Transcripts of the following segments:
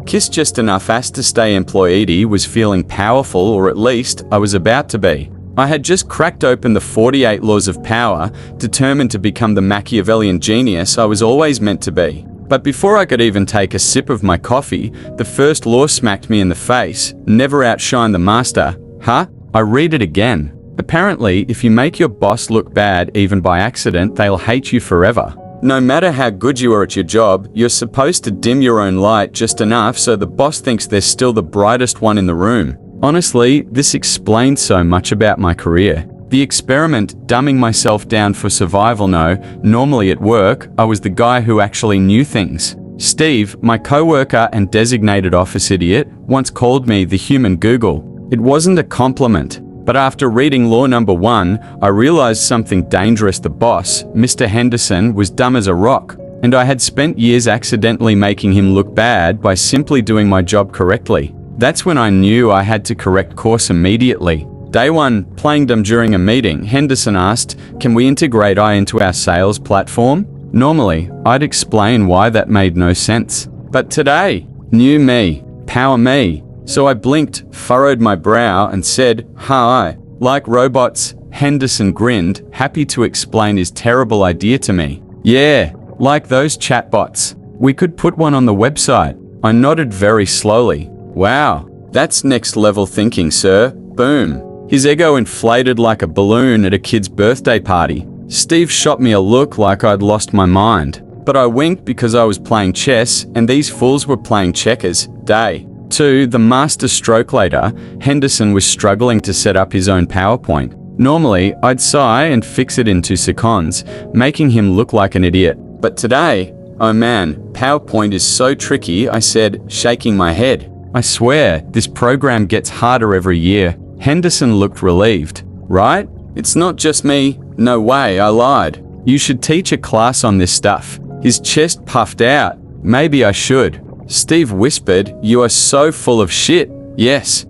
Kiss just enough ass to stay employee was feeling powerful, or at least I was about to be. I had just cracked open the 48 laws of power, determined to become the Machiavellian genius I was always meant to be. But before I could even take a sip of my coffee, the first law smacked me in the face: never outshine the master. Huh? I read it again. Apparently, if you make your boss look bad even by accident, they'll hate you forever. No matter how good you are at your job, you're supposed to dim your own light just enough so the boss thinks they're still the brightest one in the room. Honestly, this explains so much about my career. The experiment, dumbing myself down for survival. No, normally at work, I was the guy who actually knew things. Steve, my coworker and designated office idiot, once called me the human Google. It wasn't a compliment. But after reading law number 1, I realized something dangerous. The boss, Mr. Henderson, was dumb as a rock, and I had spent years accidentally making him look bad by simply doing my job correctly. That's when I knew I had to correct course immediately. Day 1, playing dumb during a meeting, Henderson asked, "Can we integrate AI into our sales platform?" Normally, I'd explain why that made no sense. But today, new me, power me. So I blinked, furrowed my brow, and said, "Hi." Like robots, Henderson grinned, happy to explain his terrible idea to me. "Yeah, like those chatbots. We could put one on the website." I nodded very slowly. "Wow, that's next level thinking, sir." Boom. His ego inflated like a balloon at a kid's birthday party. Steve shot me a look like I'd lost my mind. But I winked because I was playing chess, and these fools were playing checkers. Day 2, the master stroke later, Henderson was struggling to set up his own PowerPoint. Normally, I'd sigh and fix it in 2 seconds, making him look like an idiot. But today, oh man, PowerPoint is so tricky, I said, shaking my head. "I swear, this program gets harder every year." Henderson looked relieved. "Right? It's not just me." "No way, I lied." "You should teach a class on this stuff." His chest puffed out. "Maybe I should." Steve whispered, "You are so full of shit." Yes,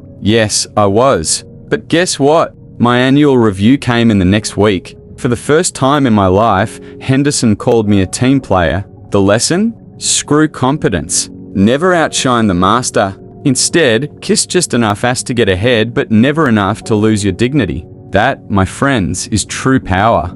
I was. But guess what? My annual review came in the next week. For the first time in my life, Henderson called me a team player. The lesson? Screw competence. Never outshine the master. Instead, kiss just enough ass to get ahead, but never enough to lose your dignity. That, my friends, is true power.